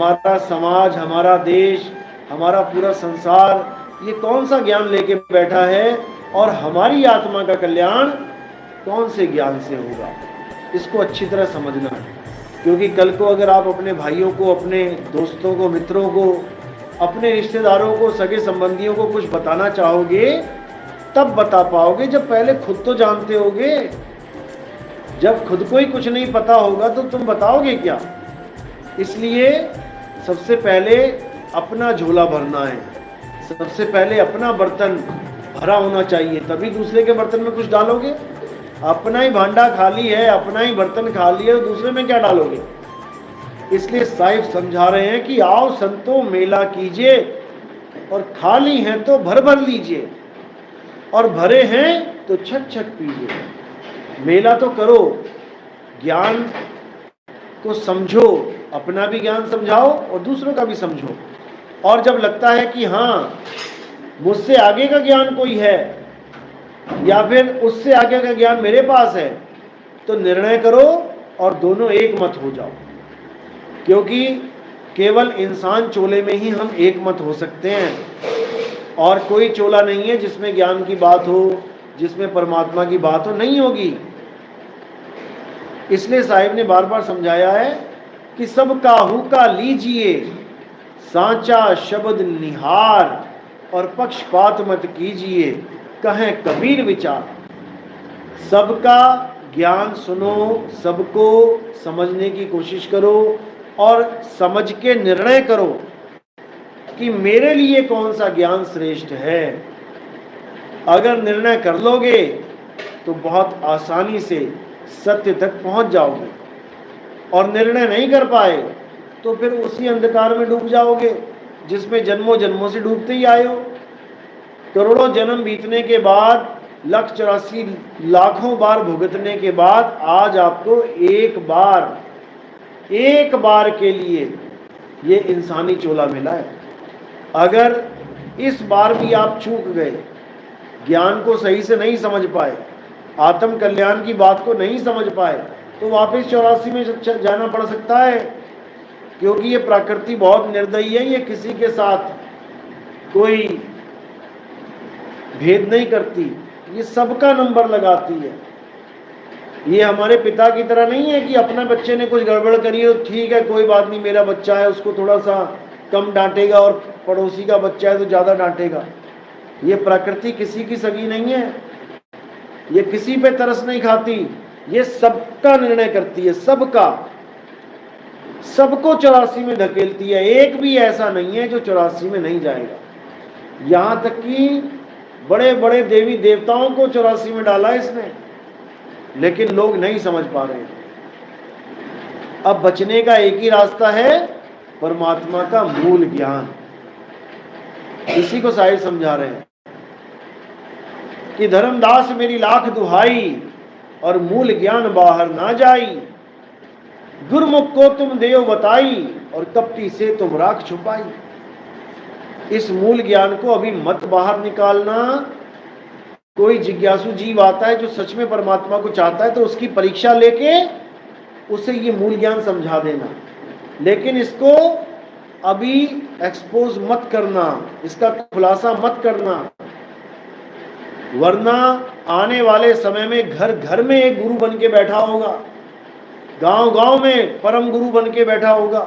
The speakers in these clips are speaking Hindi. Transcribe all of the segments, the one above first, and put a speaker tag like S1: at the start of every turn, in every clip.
S1: हमारा समाज, हमारा देश, हमारा पूरा संसार ये कौन सा ज्ञान लेके बैठा है और हमारी आत्मा का कल्याण कौन से ज्ञान से होगा, इसको अच्छी तरह समझना है। क्योंकि कल को अगर आप अपने भाइयों को, अपने दोस्तों को, मित्रों को, अपने रिश्तेदारों को, सगे संबंधियों को कुछ बताना चाहोगे तब बता पाओगे जब पहले खुद तो जानते होगे। जब खुद को ही कुछ नहीं पता होगा तो तुम बताओगे क्या। इसलिए सबसे पहले अपना झोला भरना है, सबसे पहले अपना बर्तन भरा होना चाहिए, तभी दूसरे के बर्तन में कुछ डालोगे। अपना ही भांडा खाली है, अपना ही बर्तन खाली है, दूसरे में क्या डालोगे। इसलिए साहिब समझा रहे हैं कि आओ संतो मेला कीजिए और खाली हैं तो भर भर लीजिए और भरे हैं तो छक छक पीजिए। मेला तो करो, ज्ञान को समझो, अपना भी ज्ञान समझाओ और दूसरों का भी समझो। और जब लगता है कि हाँ मुझसे आगे का ज्ञान कोई है या फिर उससे आगे का ज्ञान मेरे पास है तो निर्णय करो और दोनों एक मत हो जाओ। क्योंकि केवल इंसान चोले में ही हम एक मत हो सकते हैं और कोई चोला नहीं है जिसमें ज्ञान की बात हो, जिसमें परमात्मा की बात हो, नहीं होगी। इसलिए साहिब ने बार बार समझाया है कि सब काहू का लीजिए सांचा शब्द निहार और पक्षपात मत कीजिए कहें कबीर विचार। सबका ज्ञान सुनो, सबको समझने की कोशिश करो और समझ के निर्णय करो कि मेरे लिए कौन सा ज्ञान श्रेष्ठ है। अगर निर्णय कर लोगे तो बहुत आसानी से सत्य तक पहुंच जाओगे और निर्णय नहीं कर पाए तो फिर उसी अंधकार में डूब जाओगे जिसमें जन्मों जन्मों से डूबते ही आए हो। करोड़ों जन्म बीतने के बाद, 184 लाखों बार भुगतने के बाद आज आपको एक बार के लिए ये इंसानी चोला मिला है। अगर इस बार भी आप चूक गए, ज्ञान को सही से नहीं समझ पाए, आत्म कल्याण की बात को नहीं समझ पाए, तो वापस 84 में जाना पड़ सकता है। क्योंकि ये प्रकृति बहुत निर्दयी है, ये किसी के साथ कोई भेद नहीं करती, ये सबका नंबर लगाती है। ये हमारे पिता की तरह नहीं है कि अपना बच्चे ने कुछ गड़बड़ करी है तो ठीक है कोई बात नहीं, मेरा बच्चा है उसको थोड़ा सा कम डांटेगा और पड़ोसी का बच्चा है तो ज़्यादा डांटेगा। ये प्रकृति किसी की सगी नहीं है, ये किसी पे तरस नहीं खाती, ये सबका निर्णय करती है, सबका, सबको 84 में धकेलती है। एक भी ऐसा नहीं है जो 84 में नहीं जाएगा। यहाँ तक कि बड़े बड़े देवी देवताओं को 84 में डाला इसने, लेकिन लोग नहीं समझ पा रहे। अब बचने का एक ही रास्ता है, परमात्मा का मूल ज्ञान। इसी को साहिब समझा रहे हैं कि धर्मदास मेरी लाख दुहाई और मूल ज्ञान बाहर ना जाई। गुरमुख को तुम देव बताई और कपटी से तुम राख छुपाई। इस मूल ज्ञान को अभी मत बाहर निकालना। कोई जिज्ञासु जीव आता है जो सच में परमात्मा को चाहता है तो उसकी परीक्षा लेके उसे ये मूल ज्ञान समझा देना, लेकिन इसको अभी एक्सपोज मत करना, इसका खुलासा मत करना, वरना आने वाले समय में घर घर में एक गुरु बन के बैठा होगा, गांव गांव में परम गुरु बन के बैठा होगा,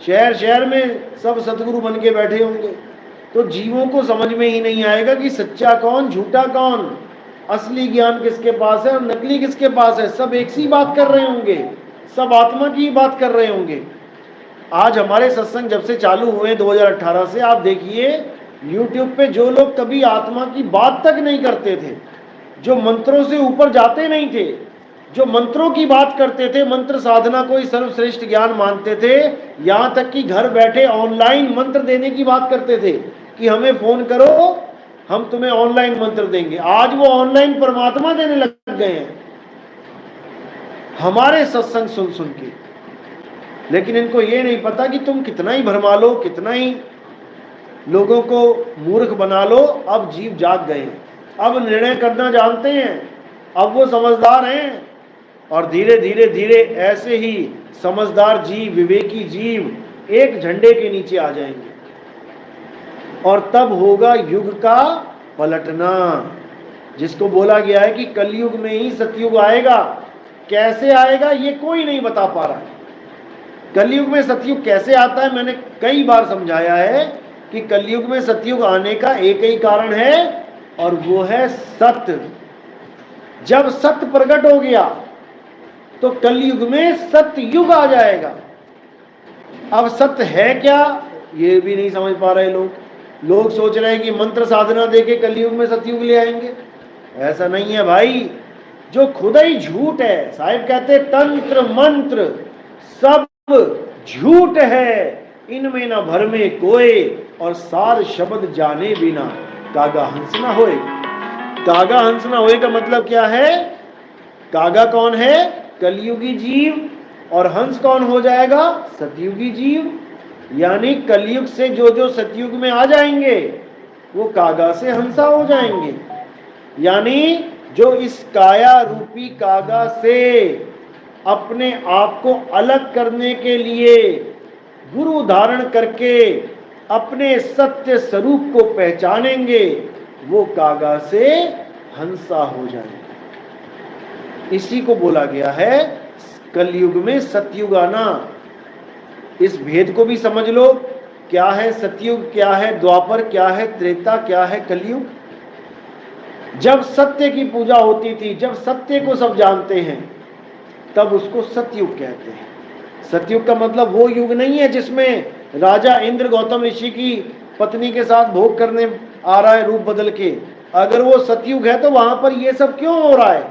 S1: शहर शहर में सब सतगुरु बन के बैठे होंगे। तो जीवों को समझ में ही नहीं आएगा कि सच्चा कौन, झूठा कौन, असली ज्ञान किसके पास है और नकली किसके पास है। सब एक सी बात कर रहे होंगे, सब आत्मा की बात कर रहे होंगे। आज हमारे सत्संग जब से चालू हुए 2018 से, आप देखिए YouTube पे जो लोग कभी आत्मा की बात तक नहीं करते थे, जो मंत्रों से ऊपर जाते नहीं थे, जो मंत्रों की बात करते थे, मंत्र साधना को ही सर्वश्रेष्ठ ज्ञान मानते थे, यहाँ तक कि घर बैठे ऑनलाइन मंत्र देने की बात करते थे कि हमें फोन करो हम तुम्हें ऑनलाइन मंत्र देंगे। आज वो ऑनलाइन परमात्मा देने लग गए हैं हमारे सत्संग सुन सुन के। लेकिन इनको ये नहीं पता कि तुम कितना ही भरमा लो, कितना ही लोगों को मूर्ख बना लो, अब जीव जाग गए, अब निर्णय करना जानते हैं, अब वो समझदार हैं। और धीरे धीरे धीरे ऐसे ही समझदार जीव, विवेकी जीव एक झंडे के नीचे आ जाएंगे और तब होगा युग का पलटना, जिसको बोला गया है कि कलयुग में ही सतयुग आएगा। कैसे आएगा ये कोई नहीं बता पा रहा। कलयुग में सतयुग कैसे आता है, मैंने कई बार समझाया है कि कलयुग में सतयुग आने का एक ही कारण है और वो है सत्य। जब सत्य प्रकट हो गया तो कलयुग में सत्य युग आ जाएगा। अब सत्य है क्या ये भी नहीं समझ पा रहे लोग सोच रहे हैं कि मंत्र साधना देके कलयुग में सतयुग ले आएंगे। ऐसा नहीं है भाई, जो खुद ही झूठ है। साहिब कहते तंत्र मंत्र सब झूठ है, इनमें न भर में कोई, और सार शब्द जाने बिना कागा हंस न होए। कागा हंस न होए का मतलब क्या है? कागा कौन है? कलयुगी जीव, और हंस कौन हो जाएगा? सतयुगी जीव। यानी कलयुग से जो सतयुग में आ जाएंगे वो कागा से हंसा हो जाएंगे। यानी जो इस काया रूपी कागा से अपने आप को अलग करने के लिए गुरु धारण करके अपने सत्य स्वरूप को पहचानेंगे, वो कागा से हंसा हो जाएंगे। इसी को बोला गया है कलयुग में सतयुग आना। इस भेद को भी समझ लो, क्या है सतयुग, क्या है द्वापर, क्या है त्रेता, क्या है कलयुग। जब सत्य की पूजा होती थी, जब सत्य को सब जानते हैं, तब उसको सतयुग कहते हैं। सतयुग का मतलब वो युग नहीं है जिसमें राजा इंद्र गौतम ऋषि की पत्नी के साथ भोग करने आ रहा है रूप बदल के। अगर वो सतयुग है तो वहां पर ये सब क्यों हो रहा है,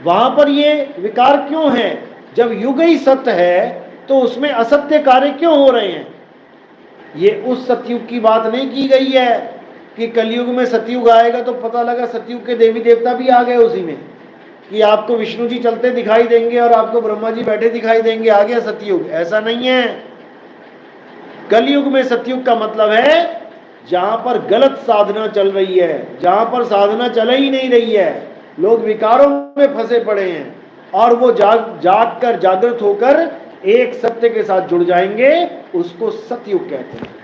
S1: वहां पर ये विकार क्यों है? जब युग ही सत्य है तो उसमें असत्य कार्य क्यों हो रहे हैं? ये उस सतयुग की बात नहीं की गई है कि कलयुग में सतयुग आएगा तो पता लगा सतयुग के देवी देवता भी आ गए उसी में, कि आपको विष्णु जी चलते दिखाई देंगे और आपको ब्रह्मा जी बैठे दिखाई देंगे, आ गया सतयुग। ऐसा नहीं है। कलयुग में सतयुग का मतलब है जहां पर गलत साधना चल रही है, जहां पर साधना चल ही नहीं रही है, लोग विकारों में फंसे पड़े हैं, और वो जाग कर जागृत होकर एक सत्य के साथ जुड़ जाएंगे, उसको सतयुग कहते हैं।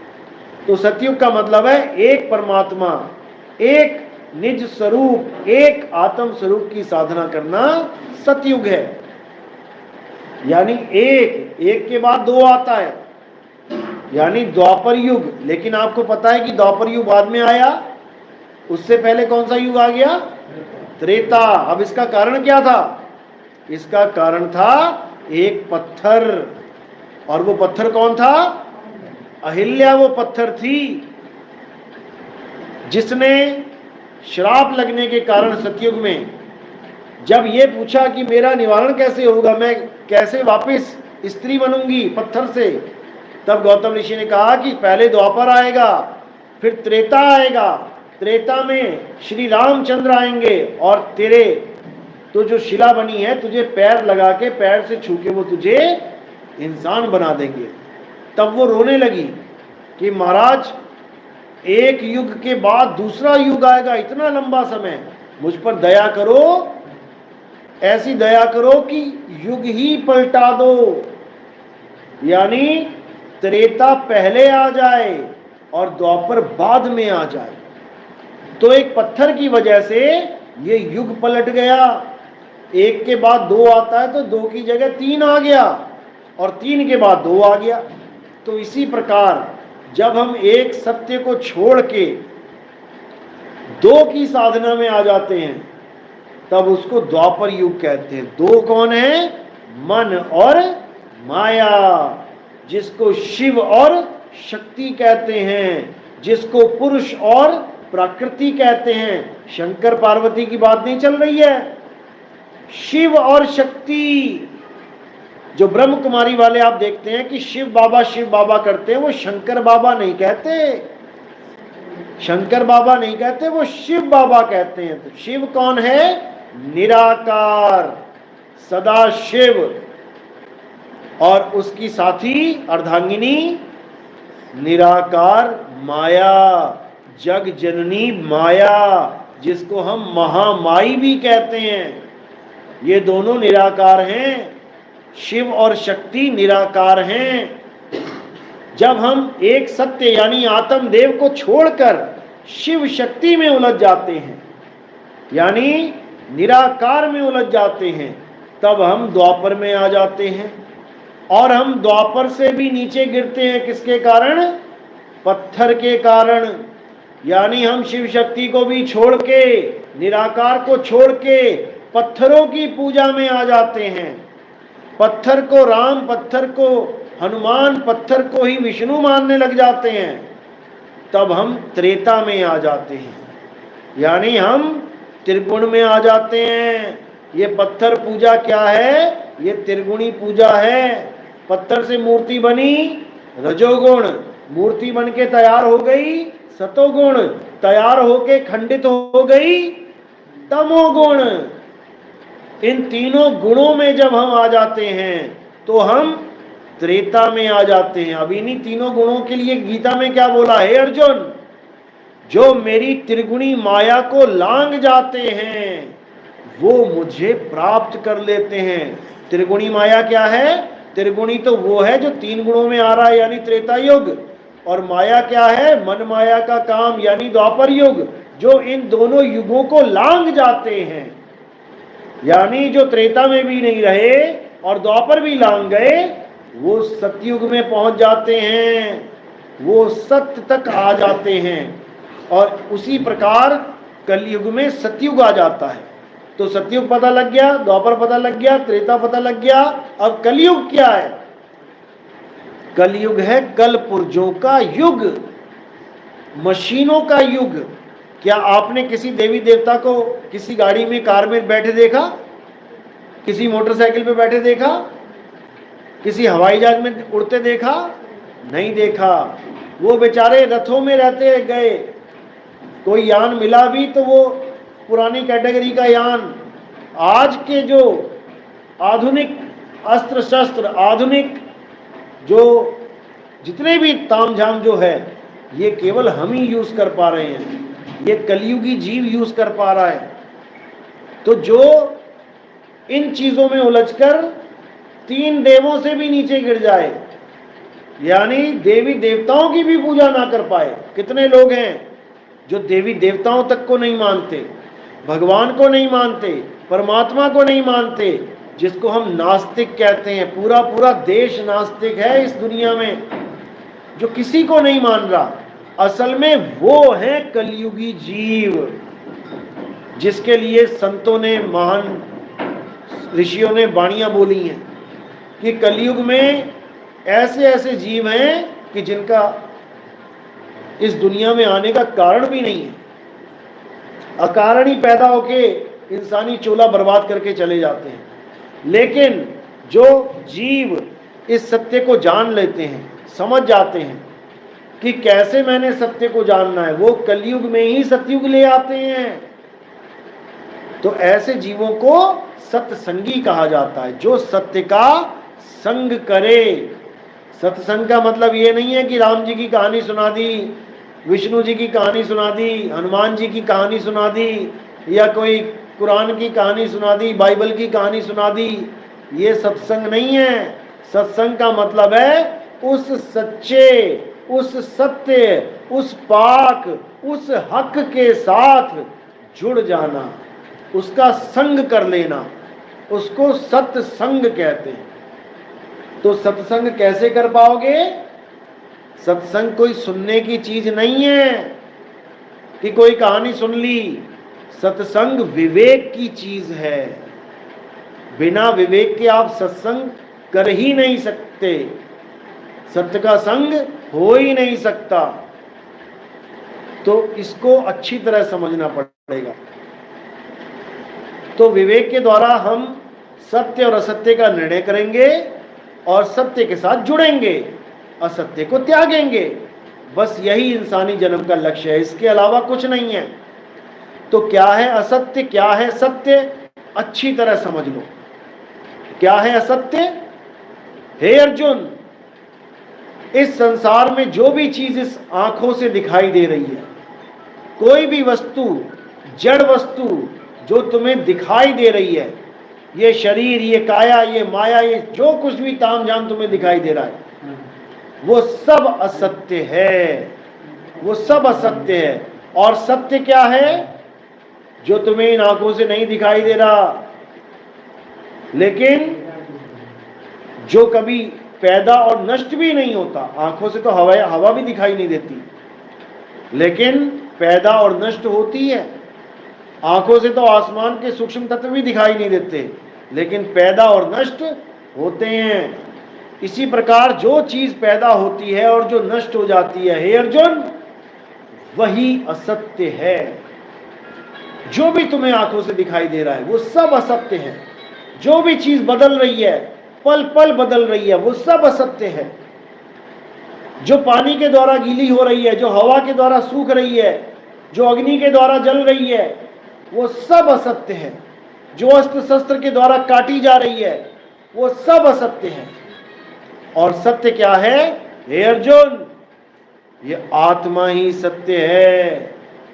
S1: तो सतयुग का मतलब है एक परमात्मा, एक निज स्वरूप, एक आत्म स्वरूप की साधना करना सतयुग है। यानी एक के बाद दो आता है, यानी द्वापर युग। लेकिन आपको पता है कि द्वापर युग बाद में आया, उससे पहले कौन सा युग आ गया? त्रेता। अब इसका कारण क्या था? इसका कारण था एक पत्थर, और वो पत्थर कौन था? अहिल्या वो पत्थर थी जिसने श्राप लगने के कारण सतयुग में जब ये पूछा कि मेरा निवारण कैसे होगा, मैं कैसे वापस स्त्री बनूंगी पत्थर से, तब गौतम ऋषि ने कहा कि पहले द्वापर आएगा, फिर त्रेता आएगा। त्रेता में श्री रामचंद्र आएंगे और तेरे तो जो शिला बनी है तुझे पैर लगा के, पैर से छू के वो तुझे इंसान बना देंगे। तब वो रोने लगी कि महाराज एक युग के बाद दूसरा युग आएगा, इतना लंबा समय, मुझ पर दया करो, ऐसी दया करो कि युग ही पलटा दो। यानी त्रेता पहले आ जाए और द्वापर बाद में आ जाए। तो एक पत्थर की वजह से ये युग पलट गया। एक के बाद दो आता है तो दो की जगह तीन आ गया, और तीन के बाद दो आ गया। तो इसी प्रकार जब हम एक सत्य को छोड़ के दो की साधना में आ जाते हैं, तब उसको द्वापर युग कहते हैं। दो कौन है? मन और माया, जिसको शिव और शक्ति कहते हैं, जिसको पुरुष और प्रकृति कहते हैं। शंकर पार्वती की बात नहीं चल रही है। शिव और शक्ति, जो ब्रह्म कुमारी वाले आप देखते हैं कि शिव बाबा करते हैं, वो शंकर बाबा नहीं कहते, शंकर बाबा नहीं कहते, वो शिव बाबा कहते हैं। तो शिव कौन है? निराकार सदा शिव, और उसकी साथी अर्धांगिनी निराकार माया, जग जननी माया, जिसको हम महामाई भी कहते हैं। ये दोनों निराकार हैं, शिव और शक्ति निराकार हैं। जब हम एक सत्य यानी आत्मदेव को छोड़कर शिव शक्ति में उलझ जाते हैं, यानी निराकार में उलझ जाते हैं, तब हम द्वापर में आ जाते हैं। और हम द्वापर से भी नीचे गिरते हैं, किसके कारण? पत्थर के कारण। यानी हम शिव शक्ति को भी छोड़ के, निराकार को छोड़ के पत्थरों की पूजा में आ जाते हैं। पत्थर को राम, पत्थर को हनुमान, पत्थर को ही विष्णु मानने लग जाते हैं। तब हम त्रेता में आ जाते हैं, यानी हम त्रिगुण में आ जाते हैं। ये पत्थर पूजा क्या है? ये त्रिगुणी पूजा है। पत्थर से मूर्ति बनी रजोगुण, मूर्ति बन के तैयार हो गई सतोगुण, तैयार होके खंडित हो गई तमोगुण। इन तीनों गुणों में जब हम आ जाते हैं तो हम त्रेता में आ जाते हैं। अब इन्हीं तीनों गुणों के लिए गीता में क्या बोला है अर्जुन? जो मेरी त्रिगुणी माया को लांग जाते हैं वो मुझे प्राप्त कर लेते हैं। त्रिगुणी माया क्या है? त्रिगुणी तो वो है जो तीन गुणों में आ रहा है, यानी त्रेता युग। और माया क्या है? मन माया का काम, यानी द्वापर युग, जो इन दोनों युगों को लांग जाते हैं। यानी जो त्रेता में भी नहीं रहे और द्वापर भी लांग गए, वो सतयुग में पहुंच जाते हैं, वो सत्य तक आ जाते हैं। और उसी प्रकार कलयुग में सतयुग आ जाता है। तो सतयुग पता लग गया, द्वापर पता लग गया, त्रेता पता लग गया। अब कलयुग क्या है? कलयुग है कल पुर्जों का युग, मशीनों का युग। क्या आपने किसी देवी देवता को किसी गाड़ी में, कार में बैठे देखा? किसी मोटरसाइकिल पे बैठे देखा? किसी हवाई जहाज में उड़ते देखा? नहीं देखा। वो बेचारे रथों में रहते गए। कोई यान मिला भी तो वो पुरानी कैटेगरी का यान। आज के जो आधुनिक अस्त्र शस्त्र, आधुनिक जो जितने भी तामझाम जो है, ये केवल हम ही यूज कर पा रहे हैं, ये कलयुगी जीव यूज कर पा रहा है। तो जो इन चीजों में उलझकर तीन देवों से भी नीचे गिर जाए, यानी देवी देवताओं की भी पूजा ना कर पाए। कितने लोग हैं जो देवी देवताओं तक को नहीं मानते, भगवान को नहीं मानते, परमात्मा को नहीं मानते, जिसको हम नास्तिक कहते हैं। पूरा पूरा देश नास्तिक है इस दुनिया में, जो किसी को नहीं मान रहा। असल में वो है कलयुगी जीव, जिसके लिए संतों ने, महान ऋषियों ने वाणियां बोली हैं कि कलयुग में ऐसे ऐसे जीव हैं कि जिनका इस दुनिया में आने का कारण भी नहीं है, अकारण ही पैदा होके इंसानी चोला बर्बाद करके चले जाते हैं। लेकिन जो जीव इस सत्य को जान लेते हैं, समझ जाते हैं कि कैसे मैंने सत्य को जानना है, वो कलयुग में ही सतयुग ले आते हैं। तो ऐसे जीवों को सत्संगी कहा जाता है, जो सत्य का संग करे। सत्संग का मतलब ये नहीं है कि राम जी की कहानी सुना दी, विष्णु जी की कहानी सुना दी, हनुमान जी की कहानी सुना दी, या कोई कुरान की कहानी सुना दी, बाइबल की कहानी सुना दी। ये सत्संग नहीं है। सत्संग का मतलब है उस सच्चे, उस सत्य, उस पाक, उस हक के साथ जुड़ जाना, उसका संग कर लेना, उसको सत्संग कहते हैं। तो सत्संग कैसे कर पाओगे? सत्संग कोई सुनने की चीज नहीं है कि कोई कहानी सुन ली। सत्संग विवेक की चीज है। बिना विवेक के आप सत्संग कर ही नहीं सकते, सत्य का संग हो ही नहीं सकता। तो इसको अच्छी तरह समझना पड़ेगा। तो विवेक के द्वारा हम सत्य और असत्य का निर्णय करेंगे और सत्य के साथ जुड़ेंगे, असत्य को त्यागेंगे। बस यही इंसानी जन्म का लक्ष्य है, इसके अलावा कुछ नहीं है। तो क्या है असत्य, क्या है सत्य, अच्छी तरह समझ लो। क्या है असत्य? हे अर्जुन, इस संसार में जो भी चीज इस आंखों से दिखाई दे रही है, कोई भी वस्तु, जड़ वस्तु जो तुम्हें दिखाई दे रही है, ये शरीर, ये काया, ये माया, ये जो कुछ भी तामझाम तुम्हें दिखाई दे रहा है, वो सब असत्य है, वो सब असत्य है। और सत्य क्या है? जो तुम्हें इन आंखों से नहीं दिखाई दे रहा, लेकिन जो कभी पैदा और नष्ट भी नहीं होता। आंखों से तो हवा भी दिखाई नहीं देती, लेकिन पैदा और नष्ट होती है। आंखों से तो आसमान के सूक्ष्म तत्व भी दिखाई नहीं देते, लेकिन पैदा और नष्ट होते हैं। इसी प्रकार जो चीज पैदा होती है और जो नष्ट हो जाती है, हे अर्जुन, वही असत्य है। जो भी तुम्हें आंखों से दिखाई दे रहा है वो सब असत्य है। जो भी चीज बदल रही है, पल पल बदल रही है, वो सब असत्य है। जो पानी के द्वारा गीली हो रही है, जो हवा के द्वारा सूख रही है, जो अग्नि के द्वारा जल रही है, वो सब असत्य है। जो अस्त्र शस्त्र के द्वारा काटी जा रही है, वो सब असत्य है। और सत्य क्या है? हे अर्जुन, ये आत्मा ही सत्य है।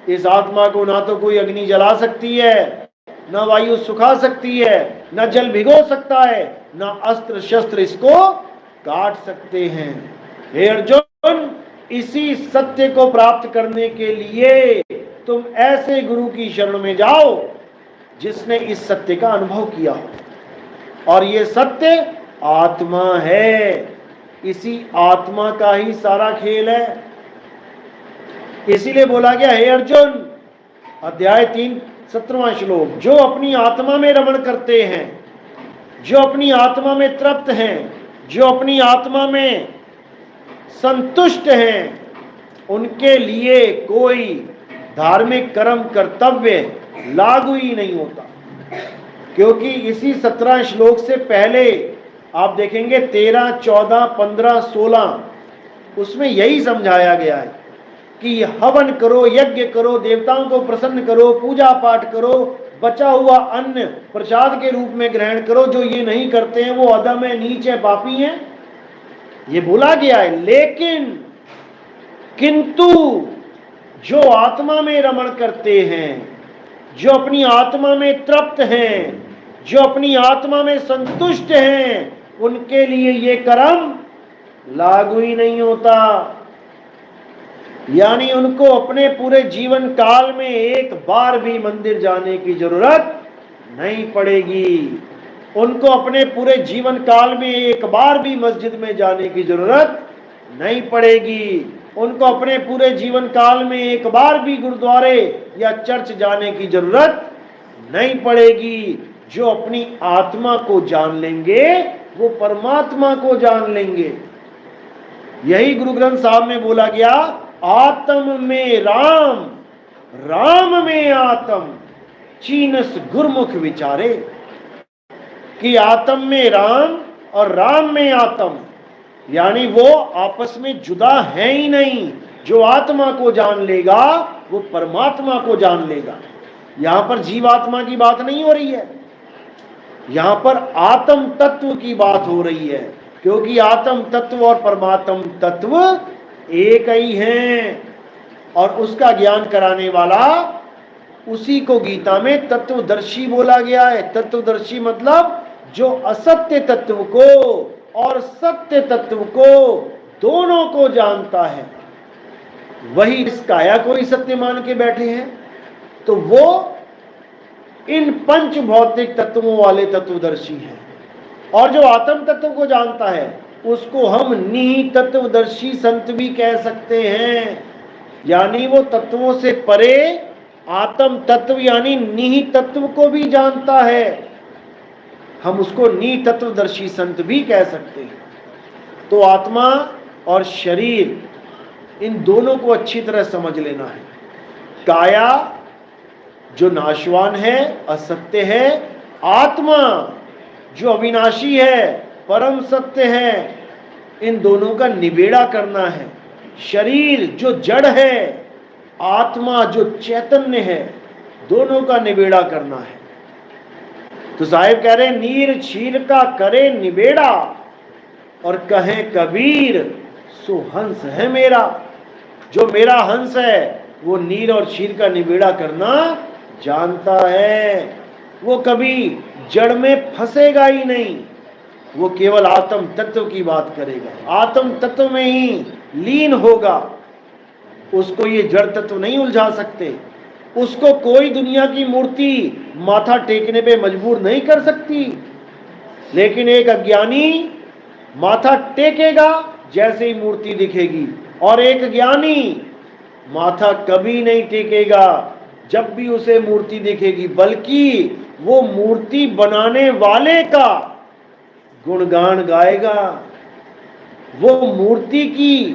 S1: इस आत्मा को ना तो कोई अग्नि जला सकती है, न वायु सुखा सकती है, न जल भिगो सकता है, न अस्त्र शस्त्र इसको काट सकते हैं। हे अर्जुन, इसी सत्य को प्राप्त करने के लिए तुम ऐसे गुरु की शरण में जाओ जिसने इस सत्य का अनुभव किया हो। और ये सत्य आत्मा है, इसी आत्मा का ही सारा खेल है। इसीलिए बोला गया, हे अर्जुन, अध्याय 3 17वां श्लोक, जो अपनी आत्मा में रमण करते हैं, जो अपनी आत्मा में तृप्त हैं, जो अपनी आत्मा में संतुष्ट हैं, उनके लिए कोई धार्मिक कर्म कर्तव्य लागू ही नहीं होता। क्योंकि इसी 17 श्लोक से पहले आप देखेंगे 13, 14, 15, 16, उसमें यही समझाया गया है कि हवन करो, यज्ञ करो, देवताओं को प्रसन्न करो, पूजा पाठ करो, बचा हुआ अन्न प्रसाद के रूप में ग्रहण करो। जो ये नहीं करते हैं वो अधम है, नीच है, पापी हैं, ये बोला गया है। लेकिन किंतु जो आत्मा में रमण करते हैं, जो अपनी आत्मा में तृप्त हैं, जो अपनी आत्मा में संतुष्ट हैं, उनके लिए ये कर्म लागू ही नहीं होता। यानी उनको अपने पूरे जीवन काल में एक बार भी मंदिर जाने की जरूरत नहीं पड़ेगी। उनको अपने पूरे जीवन काल में एक बार भी मस्जिद में जाने की जरूरत नहीं पड़ेगी। उनको अपने पूरे जीवन काल में एक बार भी गुरुद्वारे या चर्च जाने की जरूरत नहीं पड़ेगी। जो अपनी आत्मा को जान लेंगे वो परमात्मा को जान लेंगे। यही गुरु ग्रंथ साहब में बोला गया, आत्म में राम, राम में आत्म, चीनस गुरमुख विचारे। कि आत्म में राम और राम में आत्म, यानी वो आपस में जुदा है ही नहीं। जो आत्मा को जान लेगा वो परमात्मा को जान लेगा। यहां पर जीवात्मा की बात नहीं हो रही है, यहां पर आत्म तत्व की बात हो रही है। क्योंकि आत्म तत्व और परमात्म तत्व एक ही हैं। और उसका ज्ञान कराने वाला, उसी को गीता में तत्वदर्शी बोला गया है। तत्वदर्शी मतलब जो असत्य तत्व को और सत्य तत्व को दोनों को जानता है, वही इस काया को ही सत्य मान के बैठे हैं। तो वो इन पंच भौतिक तत्वों वाले तत्वदर्शी हैं। और जो आत्म तत्व को जानता है उसको हम निहित तत्वदर्शी संत भी कह सकते हैं। यानी वो तत्वों से परे आत्म तत्व यानी निहित तत्व को भी जानता है, हम उसको निहित तत्वदर्शी संत भी कह सकते हैं। तो आत्मा और शरीर, इन दोनों को अच्छी तरह समझ लेना है। काया जो नाशवान है, असत्य है, आत्मा जो अविनाशी है, परम सत्य है, इन दोनों का निबेड़ा करना है। शरीर जो जड़ है, आत्मा जो चैतन्य है, दोनों का निबेड़ा करना है। तो साहिब कह रहे, नीर क्षीर का करे निबेड़ा, और कहे कबीर सो हंस है मेरा। जो मेरा हंस है वो नीर और क्षीर का निबेड़ा करना जानता है। वो कभी जड़ में फंसेगा ही नहीं, वो केवल आत्म तत्व की बात करेगा, आत्म तत्व में ही लीन होगा। उसको ये जड़ तत्व नहीं उलझा सकते, उसको कोई दुनिया की मूर्ति माथा टेकने पे मजबूर नहीं कर सकती। लेकिन एक अज्ञानी माथा टेकेगा जैसे ही मूर्ति दिखेगी, और एक ज्ञानी माथा कभी नहीं टेकेगा जब भी उसे मूर्ति दिखेगी, बल्कि वो मूर्ति बनाने वाले का गुणगान गाएगा। वो मूर्ति की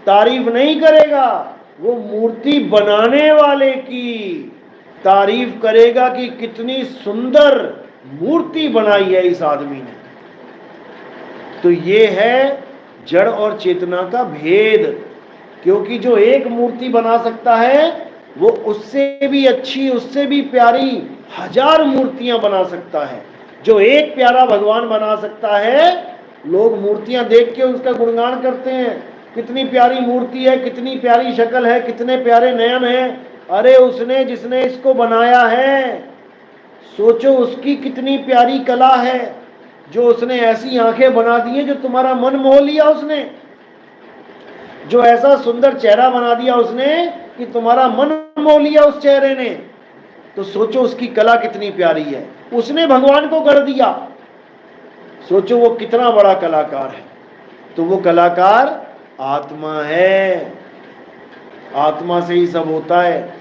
S1: तारीफ नहीं करेगा, वो मूर्ति बनाने वाले की तारीफ करेगा कि कितनी सुंदर मूर्ति बनाई है इस आदमी ने। तो ये है जड़ और चेतना का भेद, क्योंकि जो एक मूर्ति बना सकता है वो उससे भी अच्छी, उससे भी प्यारी 1000 मूर्तियां बना सकता है। जो एक प्यारा भगवान बना सकता है, लोग मूर्तियां देख के उसका गुणगान करते हैं, कितनी प्यारी मूर्ति है, कितनी प्यारी शक्ल है, कितने प्यारे नयन है। अरे उसने, जिसने इसको बनाया है, सोचो उसकी कितनी प्यारी कला है, जो उसने ऐसी आंखें बना दी हैं जो तुम्हारा मन मोह लिया उसने, जो ऐसा सुंदर चेहरा बना दिया उसने कि तुम्हारा मन मोह लिया उस चेहरे ने। तो सोचो उसकी कला कितनी प्यारी है, उसने भगवान को गढ़ दिया। सोचो वो कितना बड़ा कलाकार है। तो वो कलाकार आत्मा है, आत्मा से ही सब होता है।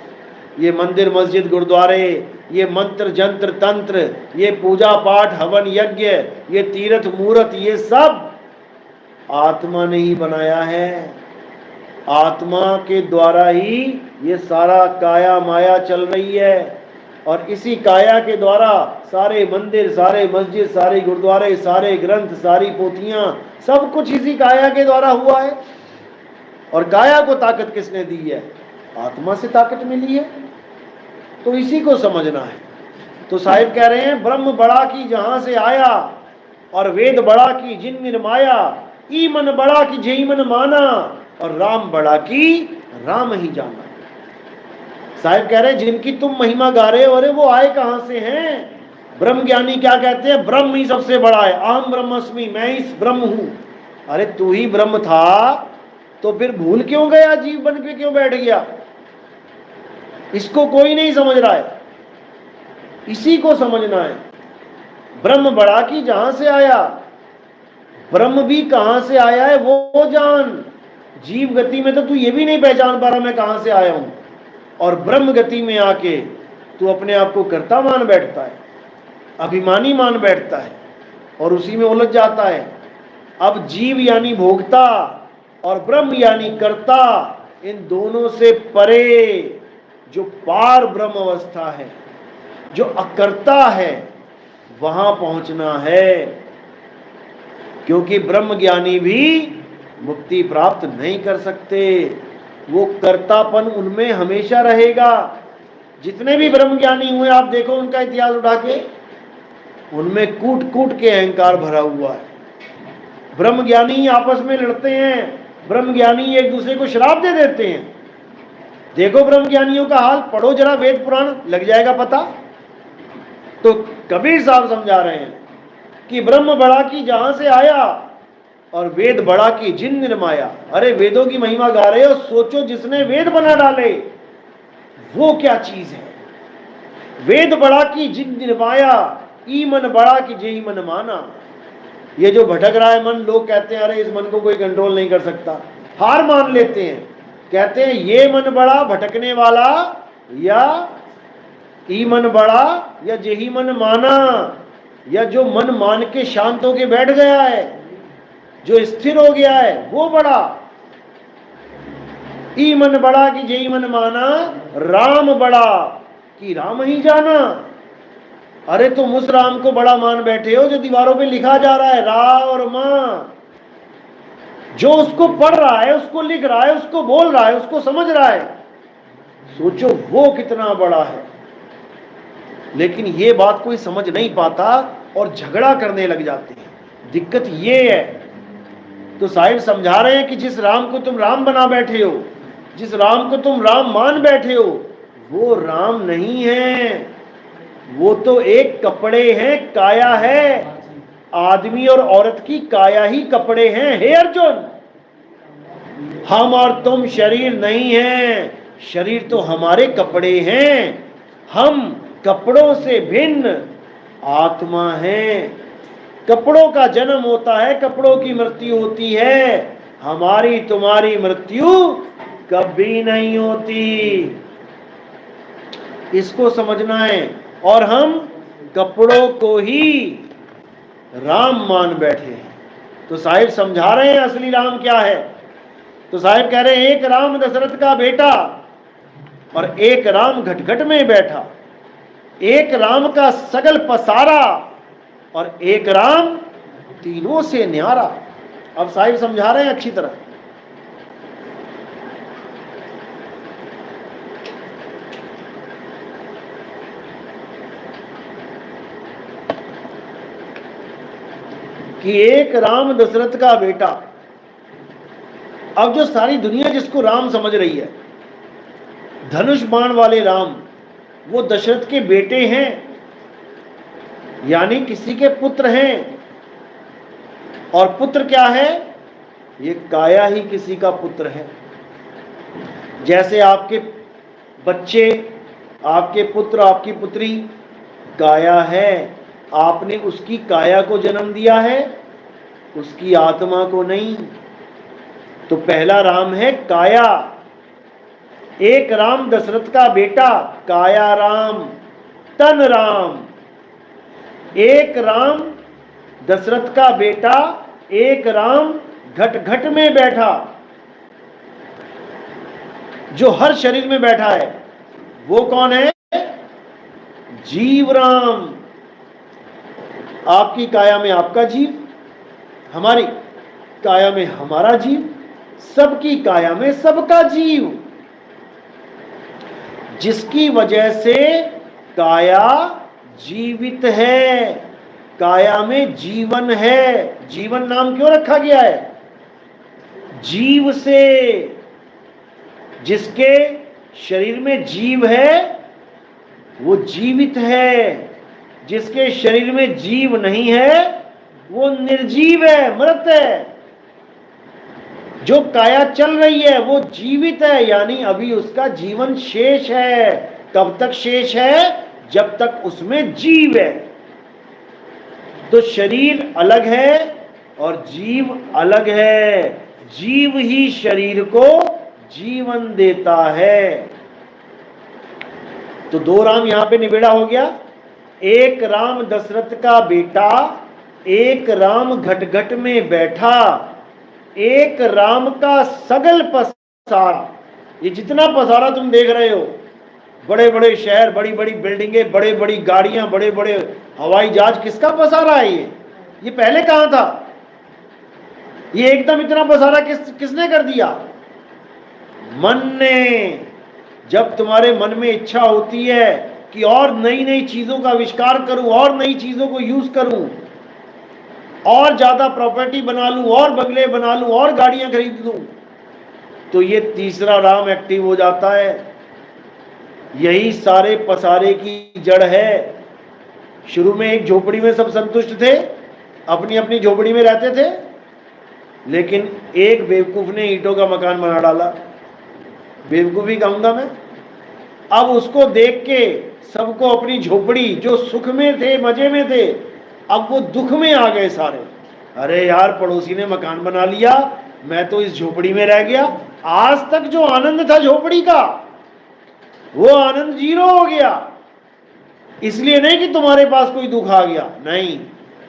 S1: ये मंदिर मस्जिद गुरुद्वारे, ये मंत्र जंत्र तंत्र, ये पूजा पाठ हवन यज्ञ, ये तीर्थ मूर्त, ये सब आत्मा ने ही बनाया है। आत्मा के द्वारा ही ये सारा काया माया चल रही है, और इसी काया के द्वारा सारे मंदिर, सारे मस्जिद, सारे गुरुद्वारे, सारे ग्रंथ, सारी पोथियां, सब कुछ इसी काया के द्वारा हुआ है। और काया को ताकत किसने दी है? आत्मा से ताकत मिली है। तो इसी को समझना है। तो साहिब कह रहे हैं, ब्रह्म बड़ा की जहां से आया, और वेद बड़ा की जिन निर्माया, ई मन बड़ा की जय मन माना, और राम बड़ा की राम ही जाना। साहिब कह रहे हैं, जिनकी तुम महिमा गा रहे हो, अरे वो आए कहां से हैं? ब्रह्म ज्ञानी क्या कहते हैं? ब्रह्म ही सबसे बड़ा है, अहम ब्रह्मस्मि, मैं ही ब्रह्म हूं। अरे तू ही ब्रह्म था, तो फिर भूल क्यों गया? जीव बन के क्यों बैठ गया? इसको कोई नहीं समझ रहा है, इसी को समझना है। ब्रह्म बड़ा की जहां से आया, ब्रह्म भी कहां से आया है वो जान। जीव गति में तो तू ये भी नहीं पहचान पा रहा मैं कहां से आया हूं, और ब्रह्म गति में आके तू अपने आप को कर्ता मान बैठता है, अभिमानी मान बैठता है, और उसी में उलझ जाता है। अब जीव यानी भोगता और ब्रह्म यानी कर्ता, इन दोनों से परे जो पार ब्रह्म अवस्था है, जो अकर्ता है, वहां पहुंचना है। क्योंकि ब्रह्म ज्ञानी भी मुक्ति प्राप्त नहीं कर सकते, वो कर्तापन उनमें हमेशा रहेगा। जितने भी ब्रह्म ज्ञानी हुए आप देखो उनका इतिहास उठा के, उनमें कूट कूट के अहंकार भरा हुआ है। ब्रह्म ज्ञानी आपस में लड़ते हैं, ब्रह्म ज्ञानी एक दूसरे को श्राप दे देते हैं। देखो ब्रह्म ज्ञानियों का हाल, पढ़ो जरा वेद पुराण, लग जाएगा पता। तो कबीर साहब समझा रहे हैं कि ब्रह्म बड़ा की जहां से आया, और वेद बड़ा की जिन निर्माया। अरे वेदों की महिमा गा रहे हो, सोचो जिसने वेद बना डाले वो क्या चीज है। वेद बड़ा की जिन निर्माया, ई मन बड़ा की जय मन माना। ये जो भटक रहा है मन, लोग कहते हैं अरे इस मन को कोई कंट्रोल नहीं कर सकता, हार मान लेते हैं, कहते हैं ये मन बड़ा भटकने वाला, या ई मन बड़ा, या जही मन माना, या जो मन मान के शांत होके बैठ गया है, जो स्थिर हो गया है, वो बड़ा। ई मन बड़ा कि जय मन माना, राम बड़ा कि राम ही जाना। अरे तुम उस राम को बड़ा मान बैठे हो जो दीवारों पे लिखा जा रहा है रा और मां, जो उसको पढ़ रहा है, उसको लिख रहा है, उसको बोल रहा है, उसको समझ रहा है। सोचो वो कितना बड़ा है। लेकिन ये बात कोई समझ नहीं पाता और झगड़ा करने लग जाते हैं। दिक्कत ये है। तो साहिब समझा रहे हैं कि जिस राम को तुम राम बना बैठे हो, जिस राम को तुम राम मान बैठे हो, वो राम नहीं है, वो तो एक कपड़े हैं, काया है। आदमी और औरत की काया ही कपड़े हैं। हे अर्जुन, हम और तुम शरीर नहीं हैं, शरीर तो हमारे कपड़े हैं। हम कपड़ों से भिन्न आत्मा है। कपड़ों का जन्म होता है, कपड़ों की मृत्यु होती है। हमारी तुम्हारी मृत्यु कभी नहीं होती, इसको समझना है। और हम कपड़ों को ही राम मान बैठे हैं। तो साहिब समझा रहे हैं असली राम क्या है। तो साहिब कह रहे हैं एक राम दशरथ का बेटा और एक राम घटघट में बैठा, एक राम का सगल पसारा और एक राम तीनों से न्यारा। अब साहिब समझा रहे हैं अच्छी तरह। कि एक राम दशरथ का बेटा। अब जो सारी दुनिया जिसको राम समझ रही है, धनुष बाण वाले राम, वो दशरथ के बेटे हैं, यानी किसी के पुत्र हैं। और पुत्र क्या है? ये काया ही किसी का पुत्र है। जैसे आपके बच्चे, आपके पुत्र, आपकी पुत्री काया है, आपने उसकी काया को जन्म दिया है, उसकी आत्मा को नहीं। तो पहला राम है काया। एक राम दशरथ का बेटा काया राम, तन राम। एक राम दशरथ का बेटा, एक राम घट घट में बैठा। जो हर शरीर में बैठा है वो कौन है? जीव राम। आपकी काया में आपका जीव, हमारी काया में हमारा जीव, सबकी काया में सबका जीव, जिसकी वजह से काया जीवित है, काया में जीवन है। जीवन नाम क्यों रखा गया है? जीव से। जिसके शरीर में जीव है वो जीवित है, जिसके शरीर में जीव नहीं है वो निर्जीव है, मृत है। जो काया चल रही है वो जीवित है, यानी अभी उसका जीवन शेष है। कब तक शेष है? जब तक उसमें जीव है। तो शरीर अलग है और जीव अलग है। जीव ही शरीर को जीवन देता है। तो दो राम यहां पे निबेड़ा हो गया। एक राम दशरथ का बेटा, एक राम घटघट में बैठा, एक राम का सगल पसारा। ये जितना पसारा तुम देख रहे हो, बड़े बड़े शहर, बड़ी बड़ी बिल्डिंगें, बड़े बड़ी गाड़ियां, बड़े बड़े हवाई जहाज, किसका पसारा है ये पहले कहां था? ये एकदम इतना पसारा किसने कर दिया? मन ने। जब तुम्हारे मन में इच्छा होती है कि और नई नई चीजों का आविष्कार करूं, और नई चीजों को यूज करूं, और ज्यादा प्रॉपर्टी बना लूं, और बंगले बना लूं, और गाड़ियां खरीद लूं, तो ये तीसरा राम एक्टिव हो जाता है। यही सारे पसारे की जड़ है। शुरू में एक झोपड़ी में सब संतुष्ट थे, अपनी अपनी झोपड़ी में रहते थे, लेकिन एक बेवकूफ ने ईंटों का मकान बना डाला। बेवकूफी कहूंगा मैं। अब उसको देख के सबको अपनी झोपड़ी, जो सुख में थे, मजे में थे, अब वो दुख में आ गए सारे। अरे यार, पड़ोसी ने मकान बना लिया, मैं तो इस झोपड़ी में रह गया। आज तक जो आनंद था झोपड़ी का, वो आनंद जीरो हो गया। इसलिए नहीं कि तुम्हारे पास कोई दुख आ गया, नहीं,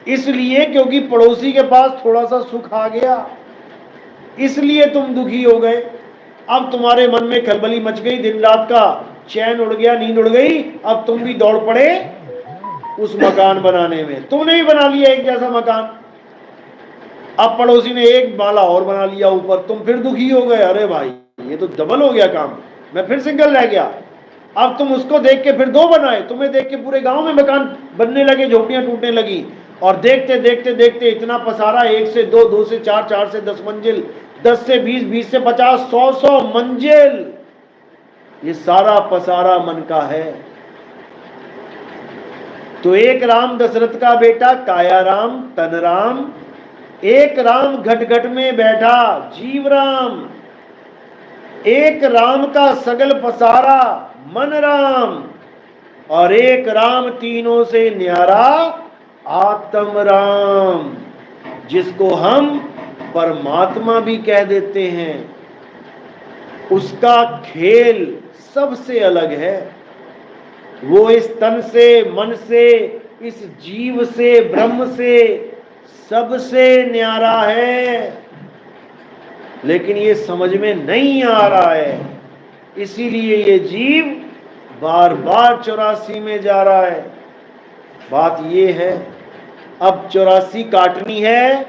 S1: इसलिए क्योंकि पड़ोसी के पास थोड़ा सा सुख आ गया, इसलिए तुम दुखी हो गए। अब तुम्हारे मन में खलबली मच गई, दिन रात का चैन उड़ गया, नींद उड़ गई। अब तुम भी दौड़ पड़े उस मकान बनाने में। तुमने भी बना लिया एक जैसा मकान। अब पड़ोसी ने एक माला और बना लिया ऊपर, तुम फिर दुखी हो गए। अरे भाई, ये तो डबल हो गया काम, मैं फिर सिंगल रह गया। अब तुम उसको देख के फिर दो बनाए, तुम्हें देख के पूरे गांव में मकान बनने लगे, झोपड़ियां टूटने लगी। और देखते देखते देखते इतना पसारा, 1 से 2, 2 से 4, 4 से 10 मंजिल, 10 से 20, 20 से 50, 100 मंजिल। ये सारा पसारा मन का है। तो एक राम दशरथ का बेटा काया राम तन राम, एक राम घट घट में बैठा जीव राम, एक राम का सगल पसारा मन राम, और एक राम तीनों से न्यारा आत्म राम, जिसको हम परमात्मा भी कह देते हैं। उसका खेल सबसे अलग है। वो इस तन से, मन से, इस जीव से, ब्रह्म से सबसे न्यारा है, लेकिन ये समझ में नहीं आ रहा है। इसीलिए ये जीव बार बार 84 में जा रहा है। बात ये है, अब 84 काटनी है,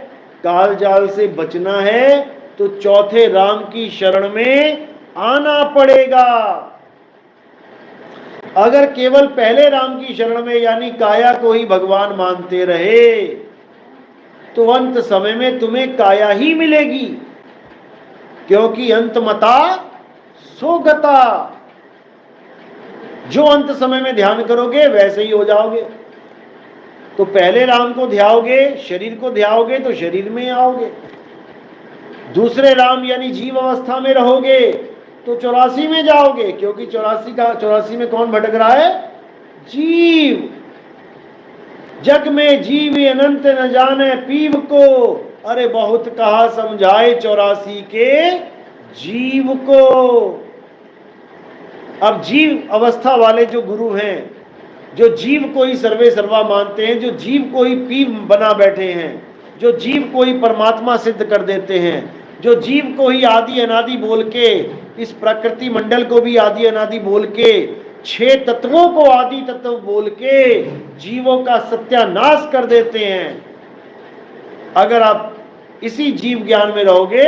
S1: काल जाल से बचना है, तो चौथे राम की शरण में आना पड़ेगा। अगर केवल पहले राम की शरण में यानी काया को ही भगवान मानते रहे, तो अंत समय में तुम्हें काया ही मिलेगी, क्योंकि अंतमता सोगता। जो अंत समय में ध्यान करोगे वैसे ही हो जाओगे। तो पहले राम को ध्याओगे, शरीर को ध्याओगे तो शरीर में आओगे। दूसरे राम यानी जीव अवस्था में रहोगे तो 84 में जाओगे, क्योंकि 84 में कौन भटक रहा है? जीव। जग में जीव अनंत न जाने पीव को, अरे बहुत कहा समझाए 84 के जीव को। अब जीव अवस्था वाले जो गुरु हैं, जो जीव को ही सर्वे सर्वा मानते हैं, जो जीव को ही पीव बना बैठे हैं, जो जीव को ही परमात्मा सिद्ध कर देते हैं, जो जीव को ही आदि अनादि बोल के, इस प्रकृति मंडल को भी आदि अनादि बोल के, 6 तत्वों को आदि तत्व बोल के जीवों का सत्यानाश कर देते हैं। अगर आप इसी जीव ज्ञान में रहोगे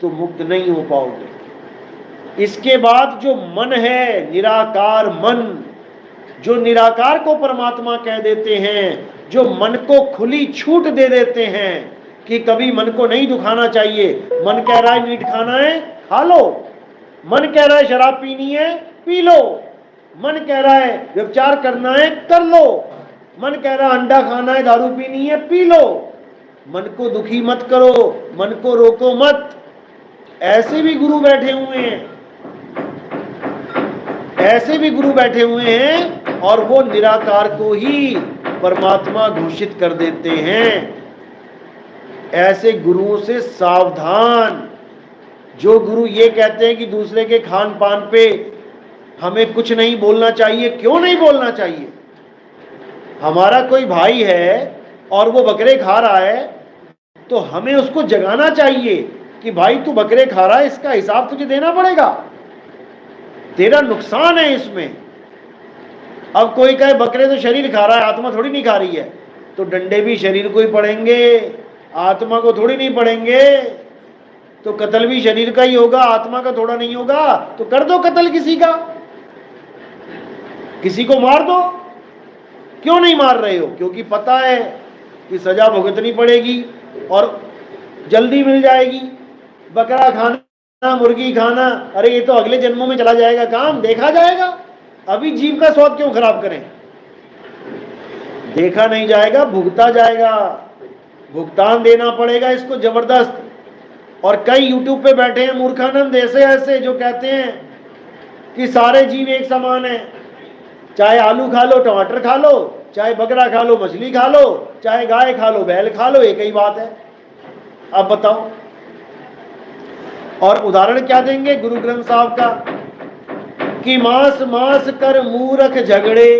S1: तो मुक्त नहीं हो पाओगे। इसके बाद जो मन है, निराकार मन, जो निराकार को परमात्मा कह देते हैं, जो मन को खुली छूट दे देते हैं कि कभी मन को नहीं दुखाना चाहिए। मन कह रहा है मीठ खाना है, खा लो। मन कह रहा है शराब पीनी है, पी लो। मन कह रहा है व्यभिचार करना है, कर लो। मन कह रहा है अंडा खाना है, दारू पीनी है, पी लो। मन को दुखी मत करो, मन को रोको मत। ऐसे भी गुरु बैठे हुए हैं, ऐसे भी गुरु बैठे हुए हैं, और वो निराकार को ही परमात्मा घोषित कर देते हैं। ऐसे गुरुओं से सावधान। जो गुरु ये कहते हैं कि दूसरे के खान पान पे हमें कुछ नहीं बोलना चाहिए, क्यों नहीं बोलना चाहिए? हमारा कोई भाई है और वो बकरे खा रहा है, तो हमें उसको जगाना चाहिए कि भाई तू बकरे खा रहा है, इसका हिसाब तुझे देना पड़ेगा, तेरा नुकसान है इसमें। अब कोई कहे बकरे तो शरीर खा रहा है, आत्मा थोड़ी नहीं खा रही है, तो डंडे भी शरीर को ही पड़ेंगे, आत्मा को थोड़ी नहीं पड़ेंगे। तो कत्ल भी शरीर का ही होगा, आत्मा का थोड़ा नहीं होगा। तो कर दो कत्ल किसी का, किसी को मार दो। क्यों नहीं मार रहे हो? क्योंकि पता है कि सजा भुगतनी पड़ेगी और जल्दी मिल जाएगी। बकरा खाना, मुर्गी खाना, अरे ये तो अगले जन्मों में चला जाएगा काम, देखा जाएगा। अभी जीव का स्वाद क्यों खराब करें? देखा नहीं जाएगा, भुगता जाएगा, भुगतान देना पड़ेगा इसको जबरदस्त। और कई यूट्यूब पे बैठे हैं मूर्खानंद ऐसे ऐसे जो कहते हैं कि सारे जीव एक समान है, चाहे आलू खा लो, टमाटर खा लो, चाहे बकरा खा लो, मछली खा लो, चाहे गाय खा लो, बैल खा लो, एक ही बात है। अब बताओ। और उदाहरण क्या देंगे गुरु ग्रंथ साहब का कि मांस मांस कर मूरख झगड़े,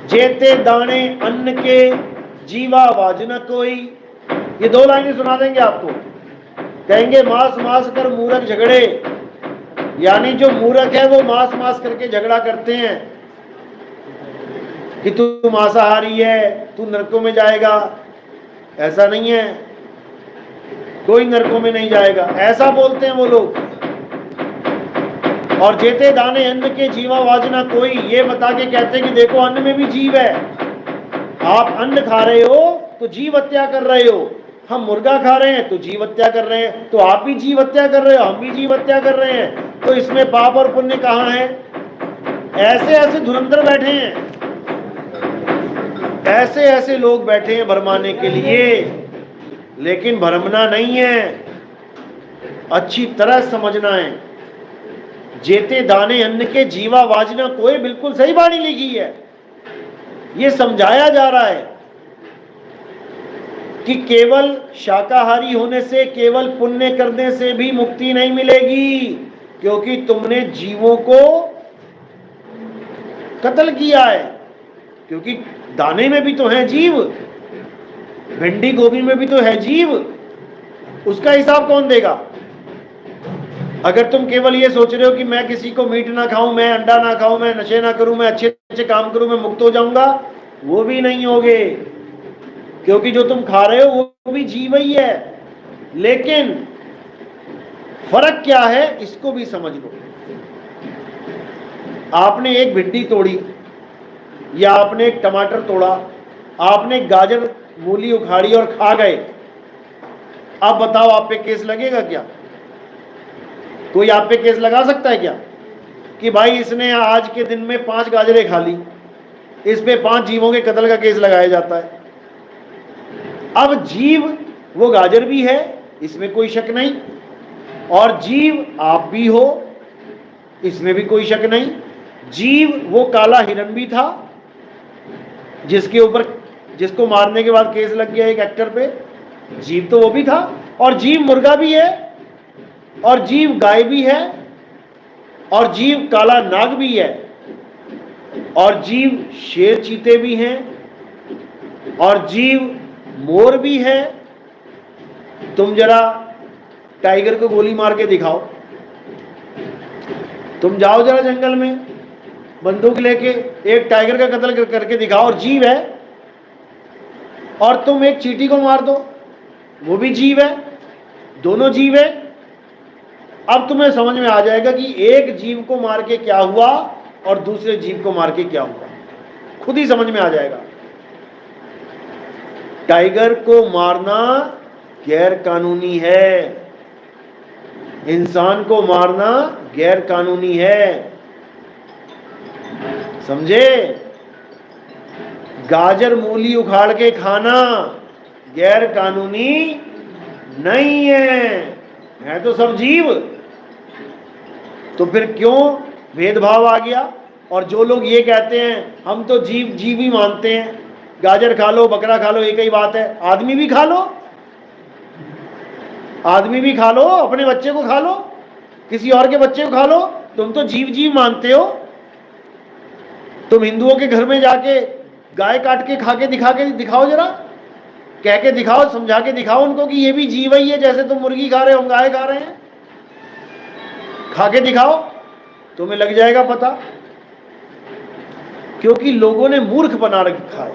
S1: जेते दाने अन्न के जीवा वाज न कोई। ये 2 लाइनें सुना देंगे आपको। कहेंगे मांस मांस कर मूरख झगड़े, यानी जो मूर्ख है वो मांस मांस करके झगड़ा करते हैं कि तू मांसाहारी है, तू नरकों में जाएगा। ऐसा नहीं है, कोई नरकों में नहीं जाएगा, ऐसा बोलते हैं वो लोग। और जेते दाने अन्न के जीवा वाजना कोई, ये बता के कहते हैं कि देखो अन्न में भी जीव है। आप अन्न खा रहे हो तो जीव हत्या कर रहे हो, हम मुर्गा खा रहे हैं तो जीव हत्या कर रहे हैं, तो आप भी जीव हत्या कर रहे हो, हम भी जीव हत्या कर रहे हैं। तो इसमें पाप और पुण्य कहाँ है? ऐसे ऐसे धुरंधर बैठे हैं, ऐसे ऐसे लोग बैठे हैं भरमाने के लिए, लेकिन भरमना नहीं है, अच्छी तरह समझना है। जेते दाने अन्न के जीवा वाजना कोई, बिल्कुल सही बाणी लिखी है। ये समझाया जा रहा है कि केवल शाकाहारी होने से, केवल पुण्य करने से भी मुक्ति नहीं मिलेगी, क्योंकि तुमने जीवों को कत्ल किया है। क्योंकि दाने में भी तो है जीव, भिंडी गोभी में भी तो है जीव, उसका हिसाब कौन देगा? अगर तुम केवल ये सोच रहे हो कि मैं किसी को मीट ना खाऊं, मैं अंडा ना खाऊं, मैं नशे ना करूं, मैं अच्छे अच्छे काम करूं, मैं मुक्त हो जाऊंगा, वो भी नहीं होगे, क्योंकि जो तुम खा रहे हो वो भी जीव ही है। लेकिन फर्क क्या है, इसको भी समझ लो। आपने एक भिंडी तोड़ी, या आपने एक टमाटर तोड़ा, आपने गाजर मूली उखाड़ी और खा गए, अब बताओ आप पे केस लगेगा क्या? कोई आप पे केस लगा सकता है क्या कि भाई इसने आज के दिन में 5 गाजरें खा ली, इस पे 5 जीवों के कत्ल का केस लगाया जाता है। अब जीव वो गाजर भी है, इसमें कोई शक नहीं, और जीव आप भी हो, इसमें भी कोई शक नहीं। जीव वो काला हिरन भी था जिसके ऊपर, जिसको मारने के बाद केस लग गया एक एक्टर पे, जीव तो वो भी था। और जीव मुर्गा भी है, और जीव गाय भी है, और जीव काला नाग भी है, और जीव शेर चीते भी हैं, और जीव मोर भी है। तुम जरा टाइगर को गोली मार के दिखाओ, तुम जाओ जरा जंगल में बंदूक लेके एक टाइगर का कत्ल करके दिखाओ, और जीव है। और तुम एक चींटी को मार दो, वो भी जीव है, दोनों जीव है। अब तुम्हें समझ में आ जाएगा कि एक जीव को मार के क्या हुआ और दूसरे जीव को मार के क्या हुआ, खुद ही समझ में आ जाएगा। टाइगर को मारना गैर कानूनी है, इंसान को मारना गैर कानूनी है, समझे? गाजर मूली उखाड़ के खाना गैर कानूनी नहीं है तो सब जीव। तो फिर क्यों भेदभाव आ गया? और जो लोग ये कहते हैं हम तो जीव जीव ही मानते हैं, गाजर खा लो, बकरा खा लो, एक ही बात है, आदमी भी खा लो, आदमी भी खा लो, अपने बच्चे को खा लो, किसी और के बच्चे को खा लो, तुम तो जीव जीव मानते हो। तुम हिंदुओं के घर में जाके गाय काट के खा के दिखाओ, जरा कह के दिखाओ, समझा के दिखाओ उनको कि ये भी जीव ही है, जैसे तुम मुर्गी खा रहे हो हम गाय खा रहे हैं, खा के दिखाओ, तुम्हें लग जाएगा पता। क्योंकि लोगों ने मूर्ख बना रखा है,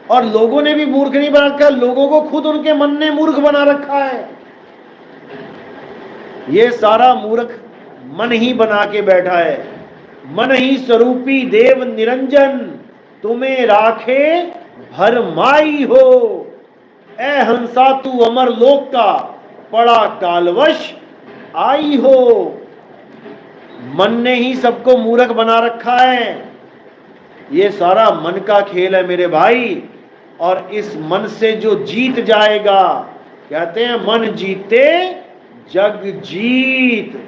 S1: और लोगों ने भी मूर्ख नहीं बना रखा, लोगों को खुद उनके मन ने मूर्ख बना रखा है। ये सारा मूर्ख मन ही बना के बैठा है। मन ही स्वरूपी देव निरंजन तुम्हें राखे भरमाई हो, ए हंसा तू अमर लोक का पड़ा कालवश आई हो। मन ने ही सबको मूर्ख बना रखा है, ये सारा मन का खेल है मेरे भाई। और इस मन से जो जीत जाएगा, कहते हैं मन जीते जग जीत,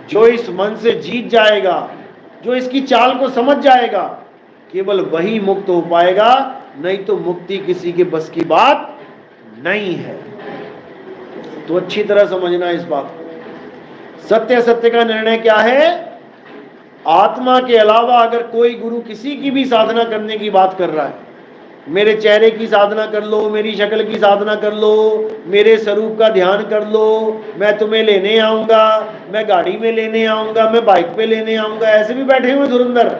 S1: जो इस मन से जीत जाएगा, जो इसकी चाल को समझ जाएगा, केवल वही मुक्त हो पाएगा, नहीं तो मुक्ति किसी के बस की बात नहीं है। तो अच्छी तरह समझना इस बात को। सत्य सत्य का निर्णय क्या है? आत्मा के अलावा अगर कोई गुरु किसी की भी साधना करने की बात कर रहा है, मेरे चेहरे की साधना कर लो, मेरी शक्ल की साधना कर लो, मेरे स्वरूप का ध्यान कर लो, मैं तुम्हें लेने आऊंगा, मैं गाड़ी में लेने आऊंगा, मैं बाइक पे लेने आऊंगा, ऐसे भी बैठे हुए धुरंधर,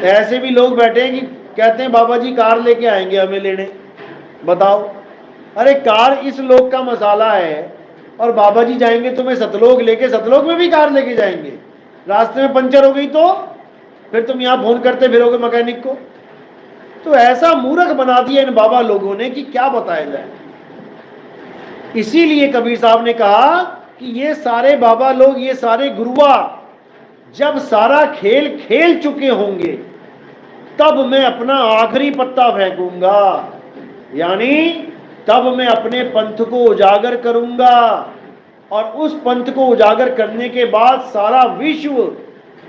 S1: ऐसे भी लोग बैठे हैं कि कहते हैं बाबा जी कार लेके आएंगे हमें लेने। बताओ, अरे कार इस लोक का मसाला है, और बाबा जी जाएंगे तुम्हें सतलोक लेके, सतलोक में भी कार लेके जाएंगे, रास्ते में पंचर हो गई तो फिर तुम यहाँ फोन करते फिरोगे मैकेनिक को। तो ऐसा मूर्ख बना दिया इन बाबा लोगों ने कि क्या बताया जाए। इसीलिए कबीर साहब ने कहा कि ये सारे बाबा लोग, ये सारे गुरुआ जब सारा खेल खेल चुके होंगे तब मैं अपना आखिरी पत्ता फेंकूंगा, यानी तब मैं अपने पंथ को उजागर करूंगा। और उस पंथ को उजागर करने के बाद सारा विश्व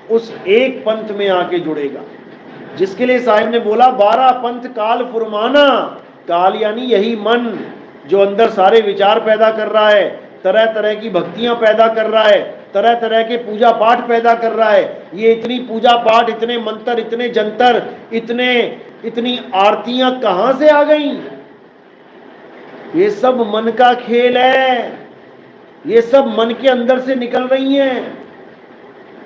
S1: उस एक पंथ में आके जुड़ेगा, जिसके लिए साहिब ने बोला 12 पंथ काल फुरमाना। काल यानी यही मन जो अंदर सारे विचार पैदा कर रहा है, तरह तरह की भक्तियां पैदा कर रहा है, तरह तरह के पूजा पाठ पैदा कर रहा है। ये इतनी पूजा पाठ, इतने मंत्र, इतने जंतर, इतनी आरतियां कहां से आ गई? ये सब मन का खेल है, ये सब मन के अंदर से निकल रही हैं।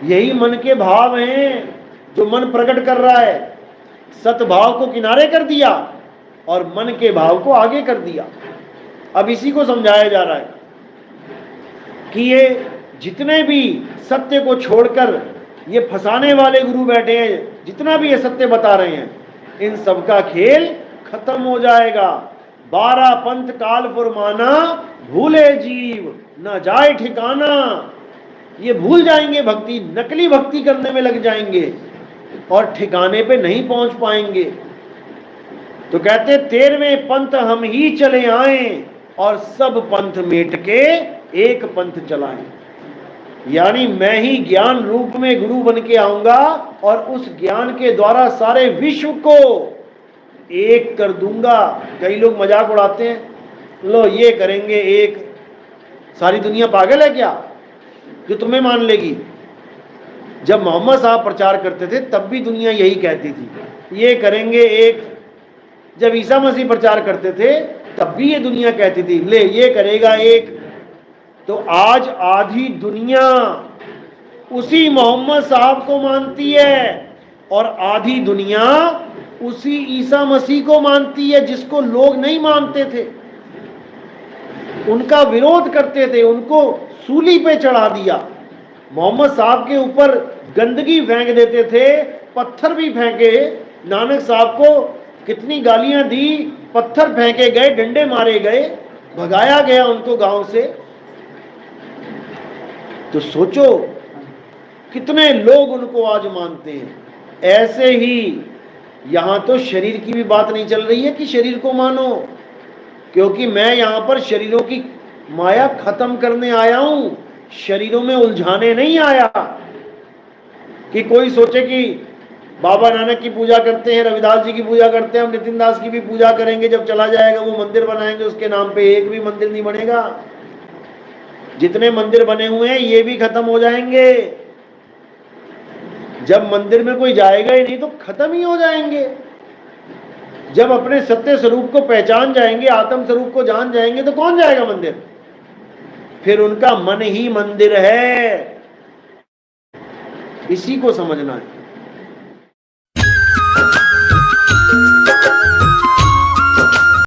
S1: यही मन के भाव हैं जो मन प्रकट कर रहा है। सतभाव को किनारे कर दिया और मन के भाव को आगे कर दिया। अब इसी को समझाया जा रहा है कि ये जितने भी सत्य को छोड़कर ये फंसाने वाले गुरु बैठे हैं, जितना भी ये सत्य बता रहे हैं, इन सबका खेल खत्म हो जाएगा। 12 पंथ काल फुरमाना, भूले जीव न जाए ठिकाना। ये भूल जाएंगे भक्ति, नकली भक्ति करने में लग जाएंगे और ठिकाने पे नहीं पहुंच पाएंगे। तो कहते 13वें पंथ हम ही चले आए और सब पंथ मेट के एक पंथ चलाएं। यानी मैं ही ज्ञान रूप में गुरु बन के आऊंगा और उस ज्ञान के द्वारा सारे विश्व को एक कर दूंगा। कई लोग मजाक उड़ाते हैं, लो ये करेंगे एक। सारी दुनिया पागल है क्या जो तुम्हें मान लेगी? जब मोहम्मद साहब प्रचार करते थे तब भी दुनिया यही कहती थी, ये करेंगे एक। जब ईसा मसीह प्रचार करते थे तब भी ये दुनिया कहती थी, ले ये करेगा एक। तो आज आधी दुनिया उसी मोहम्मद साहब को मानती है और आधी दुनिया उसी ईसा मसीह को मानती है, जिसको लोग नहीं मानते थे, उनका विरोध करते थे, उनको सूली पे चढ़ा दिया। मोहम्मद साहब के ऊपर गंदगी फेंक देते थे, पत्थर भी फेंके। नानक साहब को कितनी गालियां दी, पत्थर फेंके गए, डंडे मारे गए, भगाया गया उनको गांव से। तो सोचो कितने लोग उनको आज मानते हैं। ऐसे ही यहां तो शरीर की भी बात नहीं चल रही है कि शरीर को मानो, क्योंकि मैं यहां पर शरीरों की माया खत्म करने आया हूं, शरीरों में उलझाने नहीं आया। कि कोई सोचे कि बाबा नानक की पूजा करते हैं, रविदास जी की पूजा करते हैं, हम नितिन दास की भी पूजा करेंगे, जब चला जाएगा वो मंदिर बनाएंगे उसके नाम पे। एक भी मंदिर नहीं बनेगा। जितने मंदिर बने हुए हैं ये भी खत्म हो जाएंगे। जब मंदिर में कोई जाएगा ही नहीं तो खत्म ही हो जाएंगे। जब अपने सत्य स्वरूप को पहचान जाएंगे, आत्म स्वरूप को जान जाएंगे, तो कौन जाएगा मंदिर? फिर उनका मन ही मंदिर है। इसी को समझना है।